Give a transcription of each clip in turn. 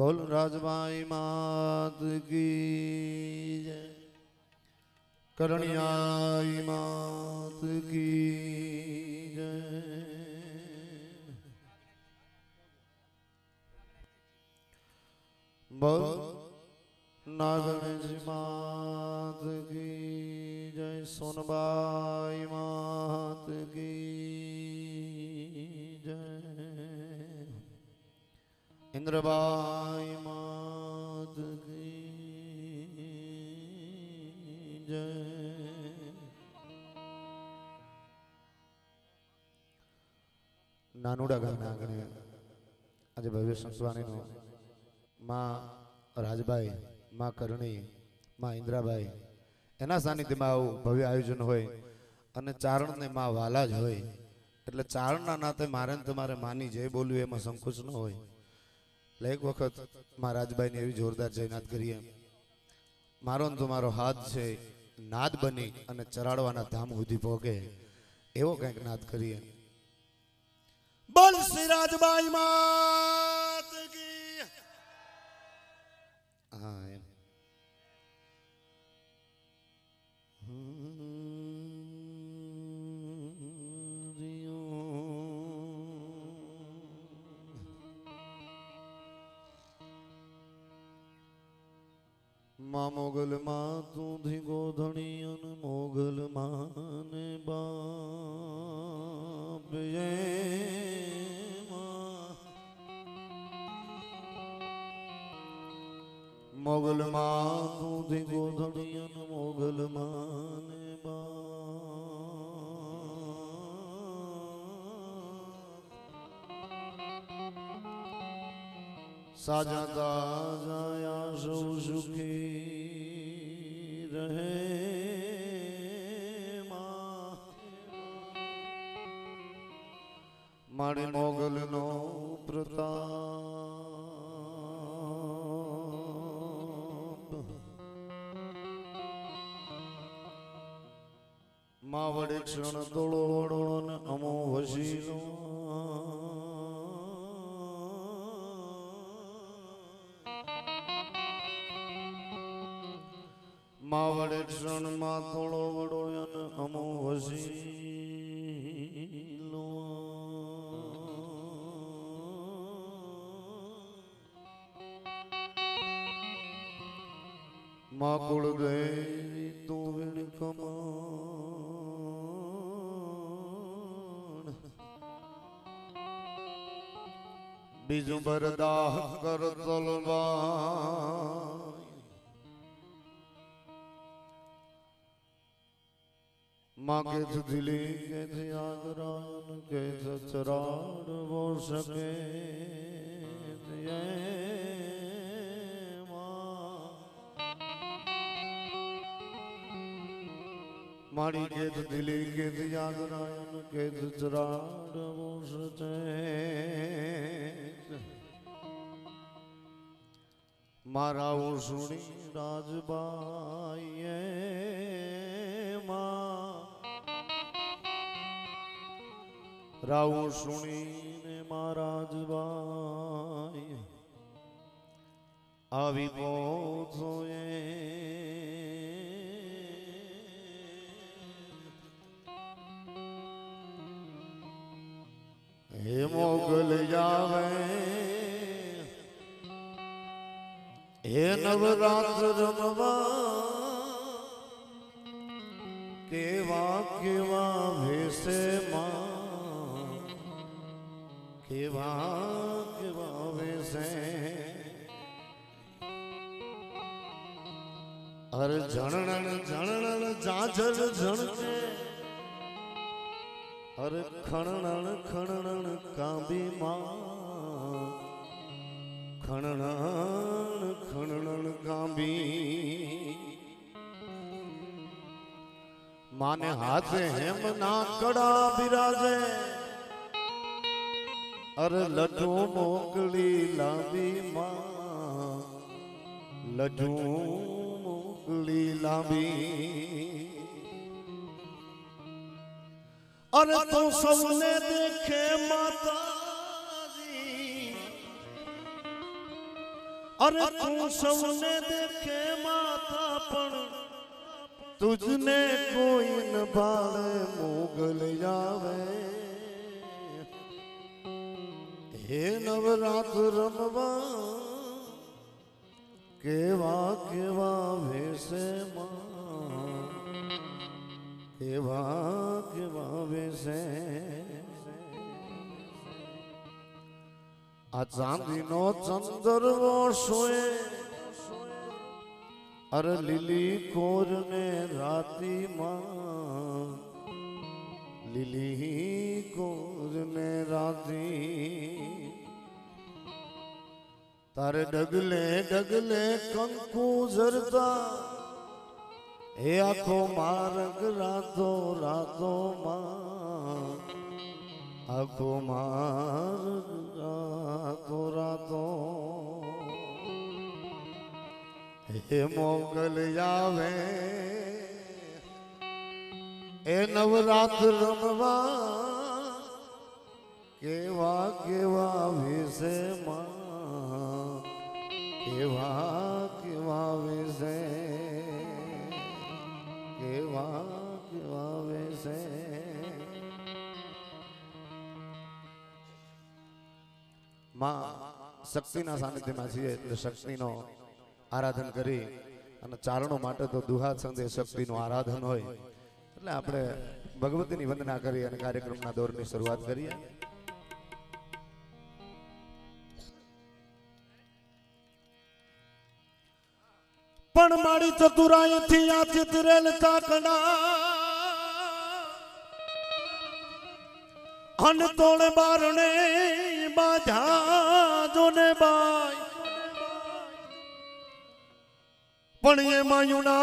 बोल राजबाई मात की जय, करणियाई मात की जय। बोल नागणेश मात की जय, सोनबाई मात की जय, इंद्रबाई मात की जय। नानुड़ा गामना आंगणे आज भव्य संस्वानीनो मां राजबाई, मां करणी, मां इंद्राबाई एना सानिध्यमां आवुं भव्य आयोजन होय अने चारणने मां वाला ज होय એટલે ચારણના નાતે મારે ને તમારે માની જય બોલવી એમાં સંકોચ ન હોય। એટલે એક વખત મારા રાજબાઈને એવી જોરદાર જયનાદ કરીએ। મારો ને તમારો હાથ છે નાદ બની અને ચરાડવાના ધામ સુધી પહોંચે એવો કંઈક નાદ કરીએ। બોલ શ્રી રાજબાઈ માત की। हाँ एम मां मोगल मां तू धी गोधणियन मोगल माने बाप ये मोगल मां तू धी गोधणियन मोगल माने साजा ताजा सौ सुखी रहे मारे मोगल नो प्रताप मां वडे क्षण तोड़ो वड़ो न अमो वशीलो मावड़े क्षण मा थोड़ो वड़ो यन अमो वसीलो मा कुड़ गई तू विण कमान बीजू बरदाह कर तलवा माँ के दिली के आगरान के चराड़ वो सके मारी के दिली के आगरान के चराड़ वो सके मारा वो सुनी राजबाई रावण सुनी ने महाराज बाई आवी पहुंचो हे मोगल जावे हे नवरात्र रमवा केवा केवा भेसे मां केवा केवा वैसे अरे झणण झणण जाझर झणके अरे खणण खणण कांबी मां खणण खणण कांबी माने हाथे हेम ना कड़ा बिराजे अरे लड्डू मोकली लांबी मां लड्डू मोकली लांबी अरे तो सबने देखे माता जी अरे तू सबने देखे माता पण तुझने कोई न भाले मोगल आवे हे नवरात रमवा केवा केवा वेसे मां केवा केवा वेसे आ चांदी नो चंद्रवो सोए अरे લીલી કોરને રાતી માં લીલી કોરને રાતી તારે ડગલે ડગલે કંકુ ઝરતા હે આખો માર્ગ રાતો રાતો માં આખો માર્ગ રાતો રાતો हे मोगल आवे ए नवरात्र रमवा केवा केवा विसे मां केवा केवा विसे केवा केवा विसे मां शक्तिना सानिध्यमां छीए એટલે શક્તિનો आराधन करी અને ચારણો માટે તો દુહા સંદે શક્તિનું આરાધન હોય એટલે આપણે ભગવતીની વંદના કરી અને કાર્યક્રમના દોરની શરૂઆત કરીએ. પણ મારી ચતુરાઈથી આ ચિતરેલ ચાકડા અન તોળે બારણે બાજા જોને બાય पण ये मायुना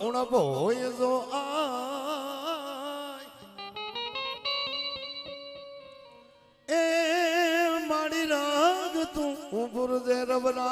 उना बोय जो आय ए माड़ी राग तू ऊपर दे रबना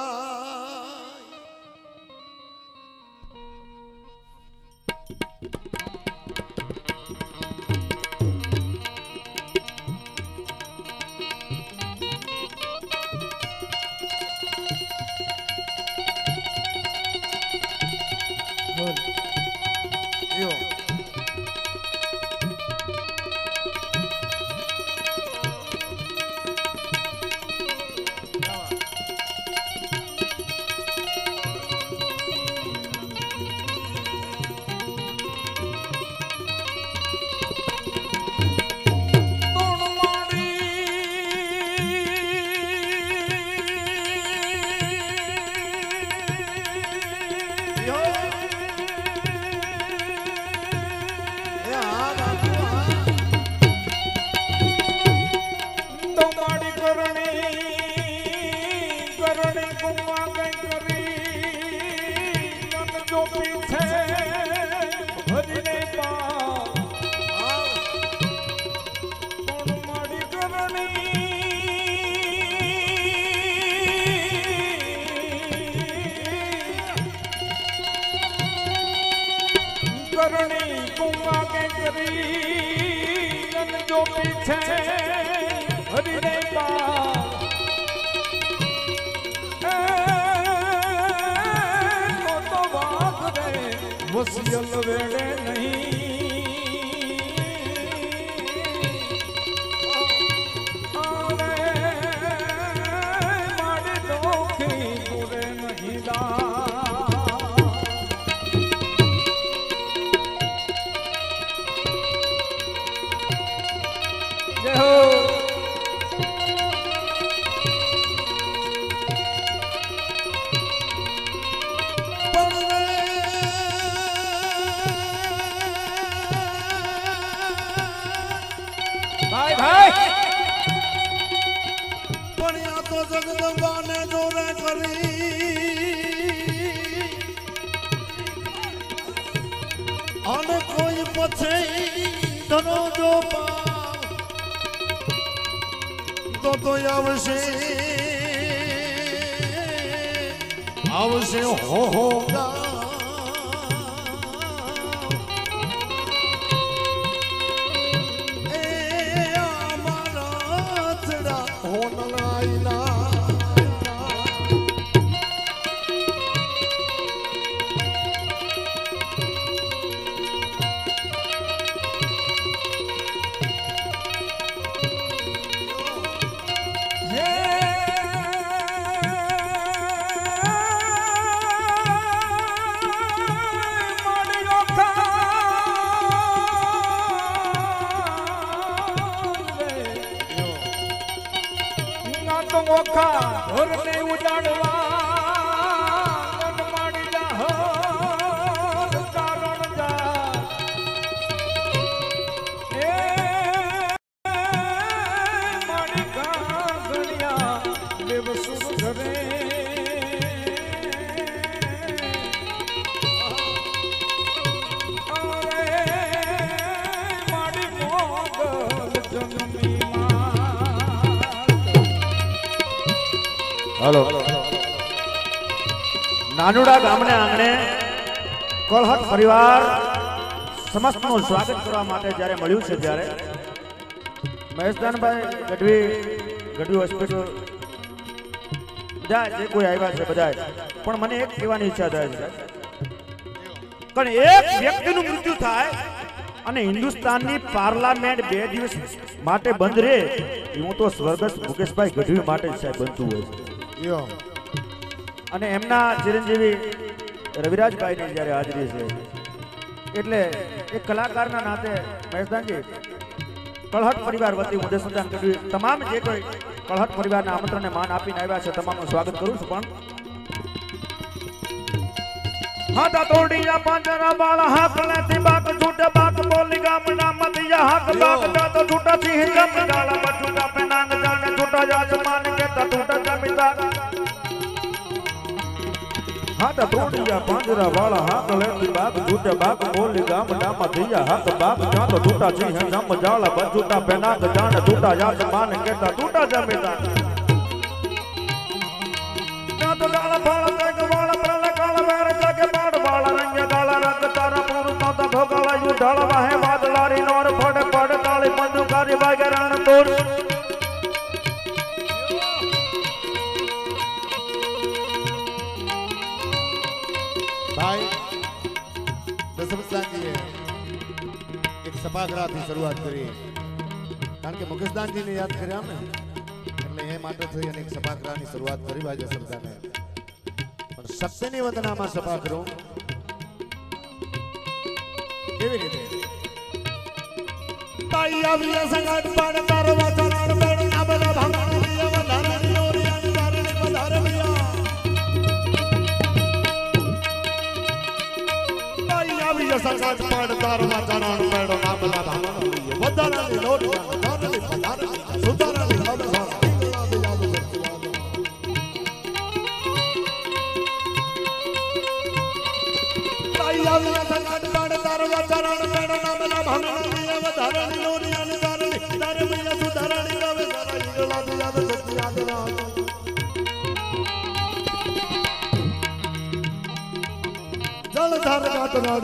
जो पीछे हरि ने तो बात रे वसियल वेड़े नहीं मारे दोखी पूरे नहीं दा भाई भाई पणिया तो जगदंबा ने जोरे करी आने कोई पछे धनो जो तो आवशे आवशे होगा होना ઓખા ઘરને ઉજાડવા મન માડી જા કારણ જા એ માડી ગાગણિયા બેવસુર ઘરે हेलो नानुड़ा गामने आंगणे कोल्हट परिवार समस्त નું સ્વાગત કરવા માટે જ્યારે મળ્યું છે ત્યારે મહેશદાનભાઈ ગઢવી હોસ્પિટલ બધા જે કોઈ આવ્યા છે બધા પણ મને એક કહેવાની ઈચ્છા થાય છે પણ એક વ્યક્તિનું મૃત્યુ થાય અને હિન્દુસ્તાનની પાર્લામેન્ટ 2 દિવસ માટે બંધ રહે હું તો સ્વર્ગસ્થ મુકેશભાઈ ગઢવી માટે સાહેબ બનતું હોય છે અને એમના ચિરંજીવી રવિરાજભાઈની જ્યારે હાજરી છે એટલે એક કલાકારના નાતે મહેશદાનજી કળહટ પરિવાર વતી હું દેશદાન ગઢવી તમામ જે કોઈ કળહટ પરિવારના આમંત્રણને માન આપીને આવ્યા છે તમામનું સ્વાગત કરું છું પણ હાથા તોડિયા પાંજરા બાળા હાથ લેતી બાક છૂટે બાક બોલી ગામના મધિયા હાથ બાક જાતો છૂટા થી ગમ ગાળા બચુટા પેનાંગ જાને છૂટા જાત માન કે તૂટા જમીતા હાથા તોડિયા પાંજરા બાળા હાથ લેતી બાક છૂટે બાક બોલી ગામના મધિયા હાથ બાક જાતો છૂટા થી ગમ ગાળા બચુટા પેનાંગ જાને છૂટા જાત માન કે તૂટા જમીતા જાતો ગાળા બાળા તેગ વાળા પ્રલા કાળા વેર જગે બાડ વાળા રંગ ગાળા રંગ તારા પૂરું તો ભોગાળા યુ ઢળવા હે વાદલારી નોર ફડ ફડ તાળી મંદુકારી વાગે રણ તોડ ભાઈ દશરથદાનજીએ એક સભાગૃહથી શરૂઆત કરી કારણ કે મુકેશદાનજીને યાદ કર્યા ને એટલે એ માટે થઈ અને એક સભાગૃહની શરૂઆત કરી ભાઈ દશરથદાને પણ સત્યની વંદનામાં સભાગૃહ કેવી રીતે તાઈ આવી સંગત પાડ તારો વાચરણ બેડ ના બલા ભાંગણ વંદનાની ઓરિયાની તારણી પધારમિયા તાઈ આવી સંગત પાડ તારો વાચરણ બેડ ના બલા ભાંગણ વંદનાની ઓરિયાની તારણી પધારમિયા સુધારણી લબસા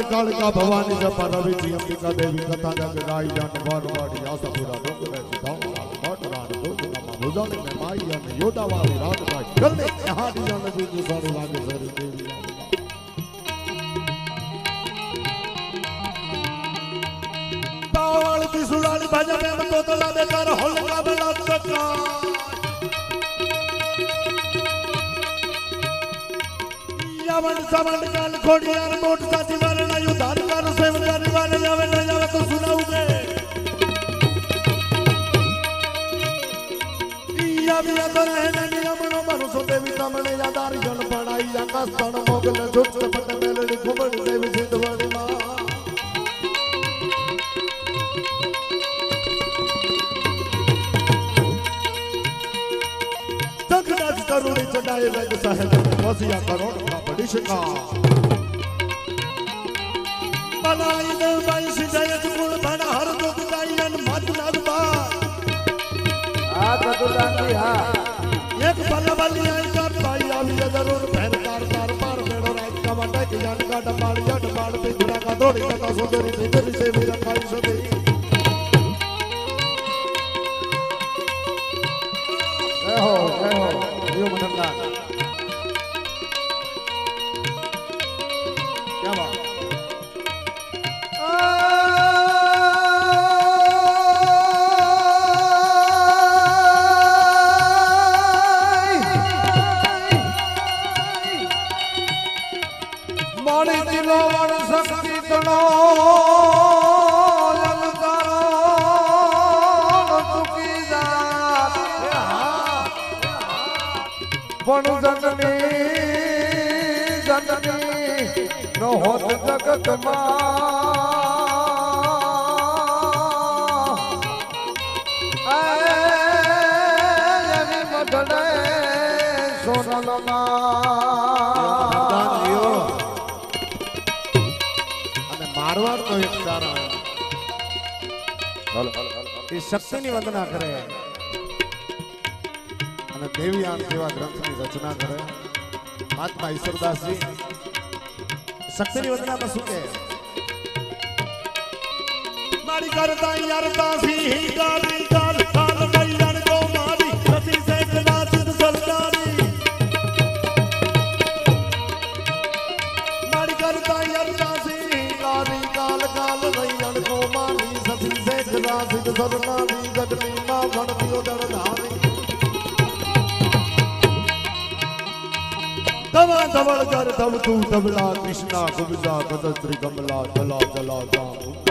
कालिका भवानी जप रवि जी अंबिका देवी कथा जग गाई जन बारवाड़ी आसपुरा डोंगरे धाम मोटरान दोजना भुजानी में माई अन योदा वाली रात का गले यहां दी जन जी सारी लागे सरी देवी तावल की सुलाली भजन में तो तला बेकार होल का बला तका यावन सावन काल खोड़ियार मोट साथी मारे ना उधार कर सेवन करने वाले जावे ना जावे तो सुनाऊंगे या भी तो रहने नियम नो भरोसा देवी तमने यादारी जन पढ़ाई आकाश तन मोगल झुट पट मेलड़ी घुमड़ देवी सिद्धवाड़ी मां तकदास करुणी चढ़ाए रंग साहेब वसिया करोड़ का बड़ी शिका बनाई दे भाई सिजाय गुण बड़ा हर दुख दायन मत लगबा आ ततुदानी हा एक बल बली आई कर भाई आवी जरूर पहन कार पार बेड़ो रात का वटा की जान का डबाड़ पे गुड़ा का दौड़ी का सुंदरी भीतर से मेरा खाई सदी जय हो यो मनन्ना क्या बात मारी दिलो वन शक्ति तनो પણ જનની ન હોત જગતમાં એની મઢને સોનલમાં અને મારવાડનો એક તારા એ શક્તિની વંદના કરે અને દેવીયાન જેવા ગ્રંથની રચના કરે મહાત્મા ઈશ્વરદાસજી શક્તિની વંદનામાં શું કહે મારી કરતા યારતા સી ગાલી ગાલ ગાલ મૈયણ કો મારી સતી સે કદાચિત સરકારી મારી કરતા યારતા સી ગાલી ગાલ ગાલ મૈયણ કો મારી સતી સે કદાચિત સરકારી જગની માં ભણતીઓ દરધારી ધવા ધવળ કર ધવ તું ધવલા કૃષ્ણા કુબજા કદત્રી કમલા જલા જલા જામ